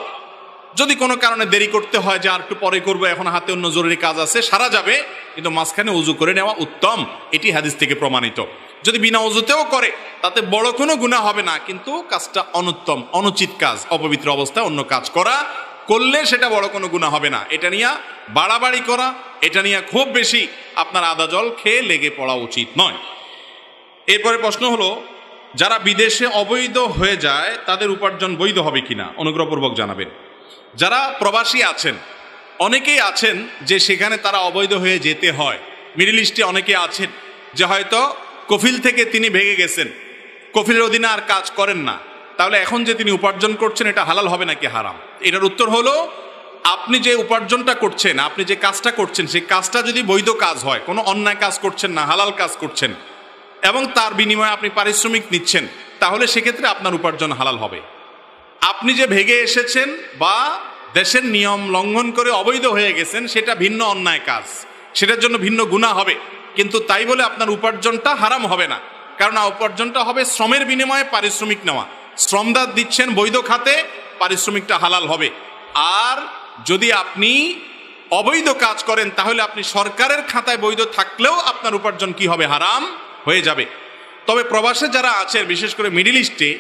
যদি কোনো কারণে দেরি করতে হয় যে আর একটু পরে করবো, এখন হাতে অন্য জরুরি কাজ আছে, সারা যাবে, কিন্তু মাঝখানে ওযু করে নেওয়া উত্তম। এটি হাদিস থেকে প্রমাণিত। যদি বিনা ওযুতেও করে তাতে বড় কোনো গুনাহ হবে না, কিন্তু কাজটা অনুত্তম, অনুচিত কাজ, অপবিত্র অবস্থায় অন্য কাজ করা, করলে সেটা বড় কোনো গুনাহ হবে না। এটা নিয়ে বাড়াবাড়ি করা, এটা নিয়ে খুব বেশি আপনার আদা জল খেয়ে লেগে পড়া উচিত নয়। এরপরে প্রশ্ন হলো, যারা বিদেশে অবৈধ হয়ে যায় তাদের উপার্জন বৈধ হবে কিনা? অনুগ্রহপূর্বক জানাবেন। যারা প্রবাসী আছেন, অনেকেই আছেন যে সেখানে তারা অবৈধ হয়ে যেতে হয়। মিডল ইস্টে অনেকে আছেন যে হয়তো কফিল থেকে তিনি ভেগে গেছেন, কফিলের অধীনে আর কাজ করেন না, তাহলে এখন যে তিনি উপার্জন করছেন এটা হালাল হবে নাকি হারাম? এটার উত্তর হলো, আপনি যে উপার্জনটা করছেন, আপনি যে কাজটা করছেন, সেই কাজটা যদি বৈধ কাজ হয়, কোনো অন্যায় কাজ করছেন না, হালাল কাজ করছেন, এবং তার বিনিময়ে আপনি পারিশ্রমিক নিচ্ছেন, তাহলে সেক্ষেত্রে আপনার উপার্জন হালাল হবে। আপনি যে ভেগে এসেছেন বা দেশের নিয়ম লঙ্ঘন করে অবৈধ হয়ে গেছেন, সেটা ভিন্ন অন্যায় কাজ, সেটার জন্য ভিন্ন গুনাহ হবে, কিন্তু তাই বলে আপনার উপার্জনটা হারাম হবে না। কারণ উপার্জনটা হবে শ্রমের বিনিময়ে পারিশ্রমিক নেওয়া। শ্রমদার দিচ্ছেন বৈধ খাতে, পারিশ্রমিকটা হালাল হবে। আর যদি আপনি অবৈধ কাজ করেন তাহলে আপনি সরকারের খাতায় বৈধ থাকলেও আপনার উপার্জন কি হবে? হারাম হয়ে যাবে। তবে প্রবাসে যারা আছেন, বিশেষ করে মিডল ইস্টে,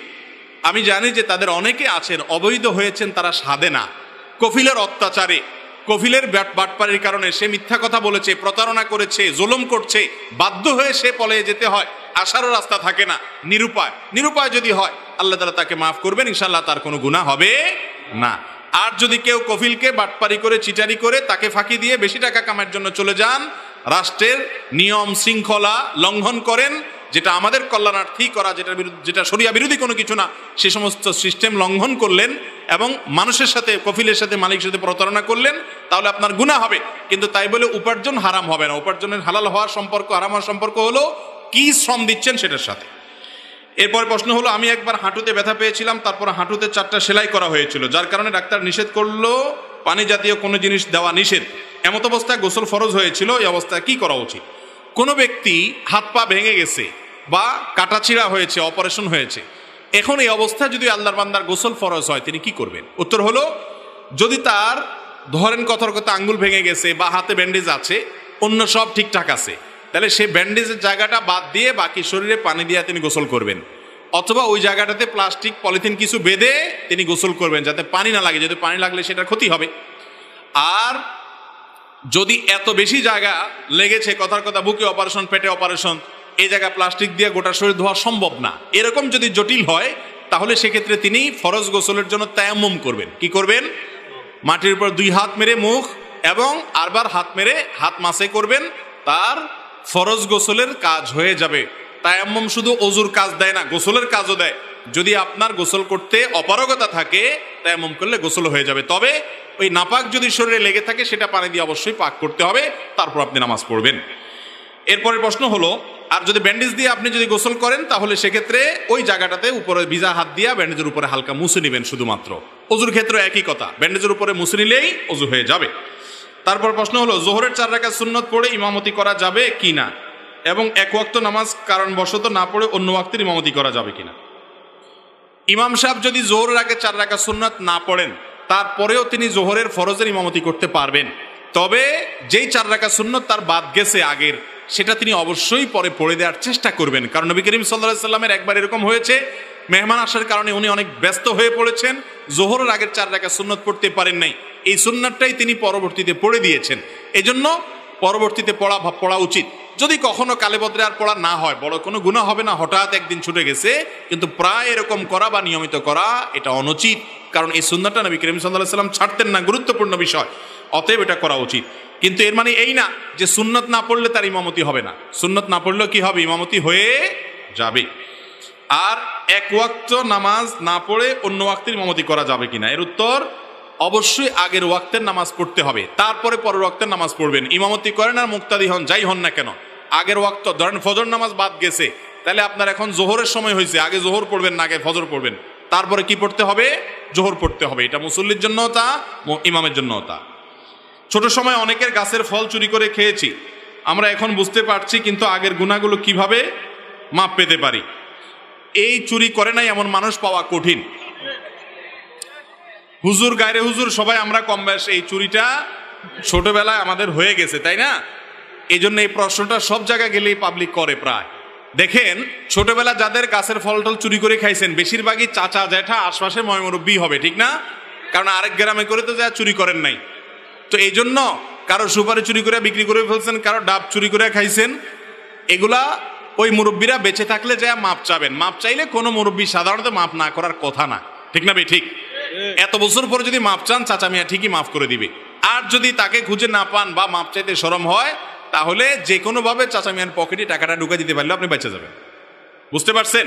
আমি জানি যে তাদের অনেকে আছেন অবৈধ হয়েছেন তারা সাধে না, কফিলের অত্যাচারে, কফিলের বাটপাড়ির কারণে সে মিথ্যা কথা বলেছে, প্রতারণা করেছে, জুলুম করছে, বাধ্য হয়ে সে পলায়ে যেতে হয়, আসারও রাস্তা থাকে না, নিরুপায় যদি হয় আল্লাহ তাআলা তাকে মাফ করবেন, ইনশাআল্লাহ তার কোনো গুনাহ হবে না। আর যদি কেউ কফিলকে বাটপারি করে, চিটারি করে, তাকে ফাঁকি দিয়ে বেশি টাকা কামানোর জন্য চলে যান, রাষ্ট্রের নিয়ম শৃঙ্খলা লঙ্ঘন করেন, যেটা আমাদের কল্যাণার্থী করা, যেটা শরিয়া বিরোধী কোনো কিছু না, সে সমস্ত সিস্টেম লঙ্ঘন করলেন এবং মানুষের সাথে, কফিলের সাথে, মালিকের সাথে প্রতারণা করলেন, তাহলে আপনার গুনাহ হবে। কিন্তু তাই বলে উপার্জন হারাম হবে না। উপার্জনের হালাল হওয়ার সম্পর্ক, হারাম হওয়ার সম্পর্ক হলো কি শ্রম দিচ্ছেন সেটার সাথে। এরপর প্রশ্ন হলো, আমি একবার হাঁটুতে ব্যথা পেয়েছিলাম, তারপর হাঁটুতে 4টা সেলাই করা হয়েছিল, যার কারণে ডাক্তার নিষেধ করলো পানি জাতীয় কোনো জিনিস দেওয়া নিষেধ। এমত অবস্থায় গোসল ফরজ হয়েছিল, এই অবস্থায় কি করা উচিত? কোনো ব্যক্তি হাত পা ভেঙে গেছে বা কাটাছিড়া হয়েছে, অপারেশন হয়েছে, এখন এই অবস্থায় যদি আল্লাহর বান্দার গোসল ফরজ হয় তিনি কি করবেন? উত্তর হলো, যদি তার ধরেন কথার কথা আঙ্গুল ভেঙে গেছে বা হাতে ব্যান্ডেজ আছে, অন্য সব ঠিকঠাক আছে, তাহলে সেই ব্যান্ডেজের জায়গাটা বাদ দিয়ে বাকি শরীরে পানি দিয়ে তিনি গোসল করবেন, অথবা ওই জায়গাটাতে প্লাস্টিক পলিথিন কিছু বেঁধে তিনি গোসল করবেন যাতে পানি না লাগে, যদি পানি লাগলে সেটা ক্ষতি হবে। আর যদি এত বেশি জায়গা লেগেছে, কথার কথা বুকে অপারেশন, পেটে অপারেশন, এই জায়গা প্লাস্টিক দিয়ে গোটা শরীর ধোয়া সম্ভব না, এরকম যদি জটিল হয়, তাহলে সেক্ষেত্রে তিনি ফরজ গোসলের জন্য তায়াম্মুম করবেন। কি করবেন? মাটির উপর 2 হাত মেরে মুখ এবং আরবার হাত মেরে হাত মাসে করবেন, তার ফরজ গোসলের কাজ হয়ে যাবে। তায়াম্মুম শুধু ওযুর কাজ দেয় না, গোসলের কাজও দেয়। যদি আপনার গোসল করতে অপারগতা থাকে, তায়াম্মুম করলে গোসল হয়ে যাবে। তবে ওই নাপাক যদি শরীরে লেগে থাকে সেটা পানি দিয়ে অবশ্যই পাক করতে হবে, তারপর আপনি নামাজ পড়বেন। এরপরের প্রশ্ন হলো, আর যদি ব্যান্ডেজ দিয়ে আপনি যদি গোসল করেন তাহলে সেক্ষেত্রে ওই জায়গাটাতে উপরে ভিজা হাত দিয়ে ব্যান্ডেজের উপরে হালকা মুছে নেবেন শুধুমাত্র। ওযুর ক্ষেত্রে একই কথা, ব্যান্ডেজের উপরে মুছে নিলেই ওযু হয়ে যাবে। তারপর প্রশ্ন হলো, জোহরের 4 রাকাত সুন্নত পড়ে ইমামতি করা যাবে কিনা, এবং এক ওয়াক্ত নামাজ কারণবশত না পড়ে অন্য ওয়াক্তের ইমামতি করা যাবে কিনা। ইমাম সাহেব যদি জোহরের আগে 4 রাকাত সুন্নত না পড়েন, তারপরেও তিনি জোহরের ফরজের ইমামতি করতে পারবেন। তবে যেই 4 রাকাত সুন্নত তার বাদ গেছে আগের, সেটা তিনি অবশ্যই পরে পড়ে দেওয়ার চেষ্টা করবেন। কারণ নবী করিম সাল্লাল্লাহু আলাইহি সাল্লামের একবার এরকম হয়েছে, মেহমান আসার কারণে উনি অনেক ব্যস্ত হয়ে পড়েছেন, জোহরের আগের 4 রাকাত সুন্নত পড়তে পারেন নাই, এই সুন্নাতটাই তিনি পরবর্তীতে পড়ে দিয়েছেন। এজন্য পরবর্তীতে পড়া উচিত। যদি কখনো কালেবদ্রে আর পড়া না হয়, বড় কোনো গুনাহ হবে না, হঠাৎ একদিন ছুটে গেছে, কিন্তু প্রায় এরকম করা বা নিয়মিত করা এটা অনুচিত, কারণ এই সুন্নাতটা নবী করিম সাল্লাল্লাহু আলাইহি সাল্লাম ছাড়তেন না, গুরুত্বপূর্ণ বিষয়, অতএব এটা করা উচিত। কিন্তু এর মানে এই না যে সুন্নত না পড়লে তার ইমামতি হবে না, সুন্নত না পড়লেও কি হবে? ইমামতি হয়ে যাবে। আর এক ওয়াক্ত নামাজ না পড়ে অন্য ওয়াক্তের ইমামতি করা যাবে কিনা, এর উত্তর অবশ্যই আগের ওয়াক্তের নামাজ পড়তে হবে, তারপরে পরের ওয়াক্তের নামাজ পড়বেন। ইমামতি করেন আর মুক্তাদি হন, যাই হন না কেন, আগের ওয়াক্ত, ধরেন ফজর নামাজ বাদ গেছে, তাহলে আপনার এখন জোহরের সময় হয়েছে, আগে জোহর পড়বেন না আগে ফজর পড়বেন, তারপরে কি পড়তে হবে? জোহর পড়তে হবে। এটা মুসল্লির জন্য তা, ইমামের জন্য তা। ছোট সময় অনেকের গাছের ফল চুরি করে খেয়েছি, আমরা এখন বুঝতে পারছি, কিন্তু আগের গুনাহগুলো কিভাবে মাপ পেতে পারি? এই চুরি করে নাই এমন মানুষ পাওয়া কঠিন। হুজুর, গায়রে হুজুর সবাই আমরা কম বয়সে এই চুরিটা ছোটবেলায় আমাদের হয়ে গেছে, তাই না? এই জন্য এই প্রশ্নটা সব জায়গায় গেলেই পাবলিক করে প্রায়। দেখেন, ছোটবেলা যাদের গাছের ফল টল চুরি করে খাইছেন, বেশিরভাগই চাচা জ্যাঠা আশপাশে ময়মুরব্বী হবে, ঠিক না? কারণ আরেক গ্রামে করে তো যা চুরি করেন নাই। তো এই জন্য কারো সুপারি চুরি করে বিক্রি করে ফেলছেন, কারো ডাব চুরি করে খাইছেন, এগুলা ওই মুরব্বীরা বেঁচে থাকলে যা মাপ চাবেন। মাপ চাইলে কোনো মুরব্বী সাধারণত মাপ না করার কথা না, ঠিক না ভাই? ঠিক। এত বছর পরে যদি মাপ চান, চাচা মিয়া ঠিকই মাফ করে দিবে। আর যদি তাকে খুঁজে না পান বা মাপ চাইতে শরম হয়, তাহলে যে কোনো ভাবে চাচা মিয়ার পকেটে টাকাটা ঢুকে দিতে পারলে আপনি বেঁচে যাবেন, বুঝতে পারছেন?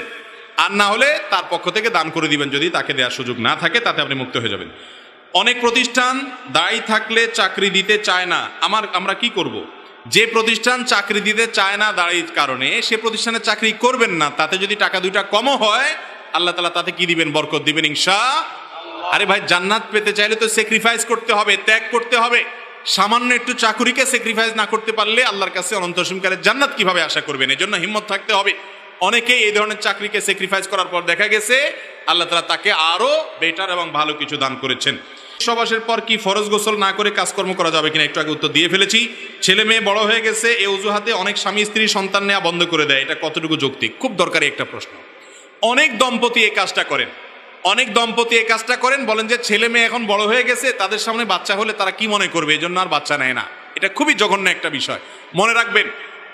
আর না হলে তার পক্ষ থেকে দান করে দিবেন, যদি তাকে দেওয়ার সুযোগ না থাকে, তাতে আপনি মুক্ত হয়ে যাবেন। অনেক প্রতিষ্ঠান দায়ী থাকলে চাকরি দিতে চায় না, আমরা কি করব? যে প্রতিষ্ঠান চাকরি দিতে চায় না দায়ীর কারণে, সে প্রতিষ্ঠানে চাকরি করবেন না। তাতে যদি টাকা 2টা কমও হয়, আল্লাহ তাআলা তাতে কি দিবেন? বরকত দিবেন ইনশাআল্লাহ। আরে ভাই, জান্নাত পেতে চাইলে তো স্যাক্রিফাইস করতে হবে, ত্যাগ করতে হবে। সামান্য একটু চাকুরিকে স্যাক্রিফাইস না করতে পারলে আল্লাহর কাছে অনন্ত অসীমকালের জান্নাত কিভাবে আশা করবেন? এজন্য হিম্মত থাকতে হবে। অনেকেই এই ধরনের চাকরিকে স্যাক্রিফাইস করার পর দেখা গেছে আল্লাহ তাআলা তাকে আরো বেটার এবং ভালো কিছু দান করেছেন। সবাসের পর কি ফরজ গোসল না করে কাজকর্ম করা যাবে কিনা একটু আগে উত্তর দিয়ে ফেলেছি। ছেলে মেয়ে বড় হয়ে গেছে এ অজুহাতে অনেক স্বামী স্ত্রী সন্তান নেওয়া বন্ধ করে দেয়, এটা কতটুকু যৌক্তিক? খুব দরকারি একটা প্রশ্ন। অনেক দম্পতি এই কাজটা করেন, বলেন যে ছেলে মেয়ে এখন বড় হয়ে গেছে, তাদের সামনে বাচ্চা হলে তারা কি মনে করবে, এই জন্য আর বাচ্চা নেয় না। এটা খুবই জঘন্য একটা বিষয়। মনে রাখবেন,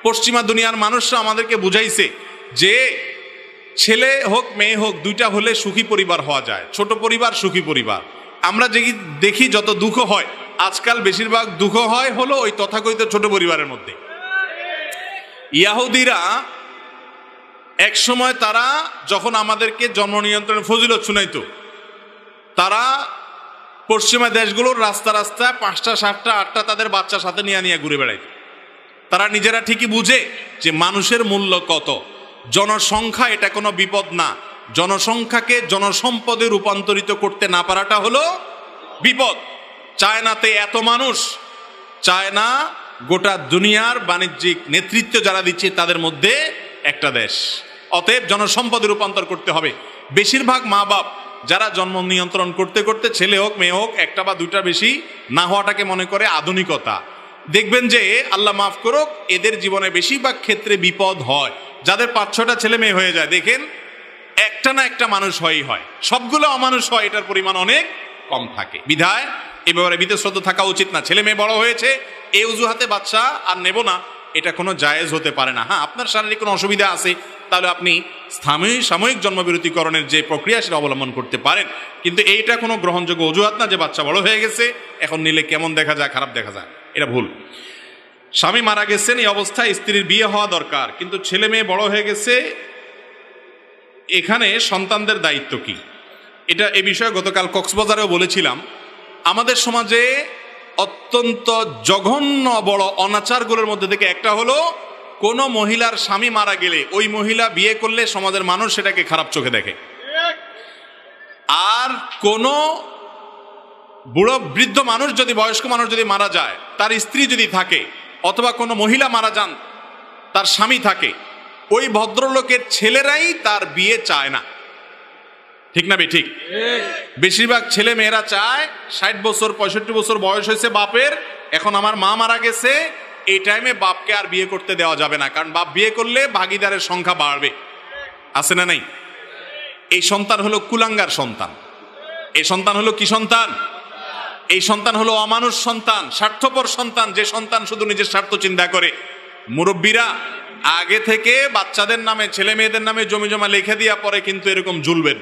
পশ্চিমা দুনিয়ার মানুষরা আমাদেরকে বুঝাইছে যে ছেলে হোক মেয়ে হোক দুইটা হলে সুখী পরিবার হওয়া যায়, ছোট পরিবার সুখী পরিবার। আমরা যে দেখি যত দুঃখ হয় আজকাল বেশিরভাগ দুঃখ হয় হলো ওই তথাকথিত ছোট পরিবারের মধ্যে। ইহুদিরা এক সময় তারা যখন আমাদেরকে জন্ম নিয়ন্ত্রণের ফজিলত শুনাইতো, তারা পশ্চিমা দেশগুলোর রাস্তা রাস্তায় 5টা 7টা 8টা তাদের বাচ্চা সাথে নিয়ে ঘুরে বেড়াইতো। তারা নিজেরা ঠিকই বুঝে যে মানুষের মূল্য কত, জনসংখ্যা এটা কোনো বিপদ না, জনসংখ্যাকে জনসম্পদে রূপান্তরিত করতে না পারাটা হলো বিপদ। চায়নাতে এত মানুষ, চায়না গোটা দুনিয়ার বাণিজ্যিক নেতৃত্ব যারা দিচ্ছে তাদের মধ্যে একটা দেশ। অতএব জনসম্পদে রূপান্তর করতে হবে। বেশিরভাগ মা বাপ যারা জন্ম নিয়ন্ত্রণ করতে করতে ছেলে হোক মেয়ে হোক একটা বা দুইটা বেশি না হওয়াটাকে মনে করে আধুনিকতা, দেখবেন যে আল্লাহ মাফ করুক এদের জীবনে বেশিরভাগ ক্ষেত্রে বিপদ হয়। যাদের 5-6টা ছেলে মেয়ে হয়ে যায় দেখেন একটা না একটা মানুষ হয়, সবগুলো অমানুষ হয়, এটার পরিমাণ অনেক কম থাকে। বিধায় এ ব্যাপারে বিতশ্রদ্ধ থাকা উচিত না। ছেলে মেয়ে বড় হয়েছে এই অজুহাতে বাচ্চা আর নেব না, এটা কোনো জায়েজ হতে পারে না। হ্যাঁ, আপনার শারীরিক কোনো অসুবিধা আছে তাহলে আপনি সাময়িক জন্মবিরতিকরণের যে প্রক্রিয়া সেটা অবলম্বন করতে পারেন, কিন্তু এইটা কোনো গ্রহণযোগ্য অজুহাত না যে বাচ্চা বড় হয়ে গেছে এখন নিলে কেমন দেখা যায়, খারাপ দেখা যায়, এটা ভুল। স্বামী মারা গেছেন, এই অবস্থায় স্ত্রীর বিয়ে হওয়া দরকার, কিন্তু ছেলে মেয়ে বড় হয়ে গেছে, এখানে সন্তানদের দায়িত্ব কি? এটা এ বিষয়ে গতকাল কক্সবাজারেও বলেছিলাম। আমাদের সমাজে অত্যন্ত জঘন্য বড় অনাচারগুলোর মধ্যে থেকে একটা হলো কোন মহিলার স্বামী মারা গেলে ওই মহিলা বিয়ে করলে সমাজের মানুষ সেটাকে খারাপ চোখে দেখে। আর কোন বুড়ো বৃদ্ধ মানুষ যদি, বয়স্ক মানুষ যদি মারা যায়, তার স্ত্রী যদি থাকে অথবা কোনো মহিলা মারা যান তার স্বামী থাকে, ওই ভদ্রলোকের ছেলেরাই তার বিয়ে চায় না। ঠিক না ঠিক? বেশিরভাগ ছেলে মেয়েরা চায় 60 বছর 65 বছর বয়স হয়েছে বাপের, এখন আমার মা মারা গেছে, এই টাইমে বাপকে আর বিয়ে করতে দেওয়া যাবে না, কারণ বাপ বিয়ে করলে ভাগিদারের সংখ্যা বাড়বে। আছে না নাই? এই সন্তান হলো কুলাঙ্গার সন্তান। এই সন্তান হলো কি সন্তান? এই সন্তান হলো অমানুষ সন্তান, স্বার্থপর সন্তান, যে সন্তান শুধু নিজের স্বার্থ চিন্তা করে। মুরব্বীরা আগে থেকে বাচ্চাদের নামে ছেলে মেয়েদের নামে জমি জমা লিখে দিয়া পরে কিন্তু এরকম ঝুলবেন,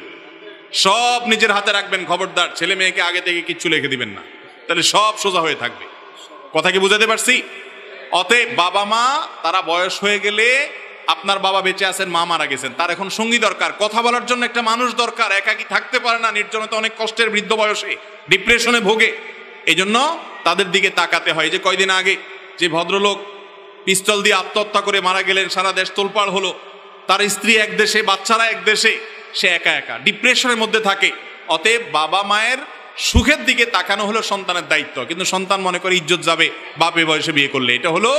সব নিজের হাতে রাখবেন। খবরদার ছেলে মেয়েকে আগে থেকে কিচ্ছু লিখে দিবেন না, তাহলে সব সোজা হয়ে থাকবে। কথা কি বুঝাতে পারছি? অতএব বাবা মা তারা বয়স হয়ে গেলে, আপনার বাবা বেঁচে আছেন, মা মারা গেছেন, তার এখন সঙ্গী দরকার, কথা বলার জন্য একটা মানুষ দরকার। একাকি থাকতে পারে না, নির্জনতা অনেক কষ্টের, বৃদ্ধ বয়সে ডিপ্রেশনে ভোগে, এই জন্য তাদের দিকে তাকাতে হয়। যে কয়দিন আগে যে ভদ্রলোক পিস্তল দিয়ে আত্মহত্যা করে মারা গেলেন, সারা দেশ তোলপাড় হলো, তার স্ত্রী এক দেশে, বাচ্চারা এক দেশে, সে একা একা ডিপ্রেশনের মধ্যে থাকে। অতএব বাবা মায়ের সুখের দিকে তাকানো হলো সন্তানের দায়িত্ব, কিন্তু সন্তান মনে করে ইজ্জত যাবে বাপে বয়সে বিয়ে করলে। এটা হলো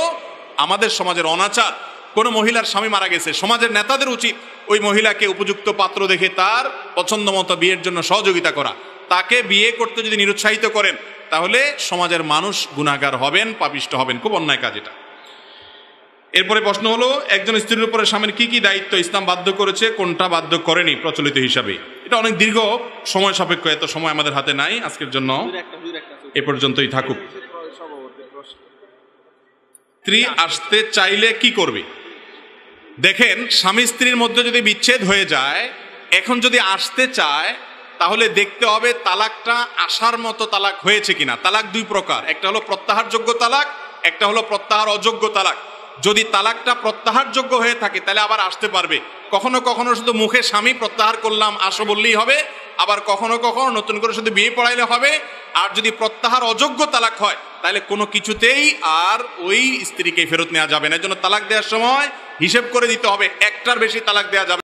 আমাদের সমাজের অনাচার। কোনো মহিলার স্বামী মারা গেছে, সমাজের নেতাদের উচিত ওই মহিলাকে উপযুক্ত পাত্র দেখে তার পছন্দ মতো বিয়ের জন্য সহযোগিতা করা। তাকে বিয়ে করতে যদি নিরুৎসাহিত করেন তাহলে সমাজের মানুষ গুনাহগার হবেন, পাপিষ্ট হবেন। খুব অন্যায় কাজ এটা। এরপরে প্রশ্ন হলো, একজন স্ত্রীর উপরে স্বামীর কি কি দায়িত্ব ইসলাম বাধ্য করেছে, কোনটা বাধ্য করেনি প্রচলিত হিসাবে? এটা অনেক দীর্ঘ সময় সাপেক্ষ, এত সময় আমাদের হাতে নাই, আজকের জন্য এ পর্যন্তই থাকুক। স্ত্রী আসতে চাইলে কি করবে? দেখেন, স্বামী স্ত্রীর মধ্যে যদি বিচ্ছেদ হয়ে যায়, এখন যদি আসতে চায় তাহলে দেখতে হবে তালাকটা আসার মতো তালাক হয়েছে কিনা। তালাক দুই প্রকার, একটা হলো প্রত্যাহারযোগ্য তালাক, একটা হলো প্রত্যাহার অযোগ্য তালাক। যদি তালাকটা প্রত্যাহারযোগ্য হয়ে থাকে তাহলে আবার আসতে পারবে। কখনো কখনো শুধু মুখে স্বামী প্রত্যাহার করলাম আসো বললেই হবে, আবার কখনো কখনো নতুন করে শুধু বিয়ে পড়াইলে হবে। আর যদি প্রত্যাহার অযোগ্য তালাক হয় তাহলে কোনো কিছুতেই আর ওই স্ত্রীকে ফেরত নেওয়া যাবে না। এজন্য তালাক দেওয়ার সময় হিসেব করে দিতে হবে, একটার বেশি তালাক দেওয়া যাবে।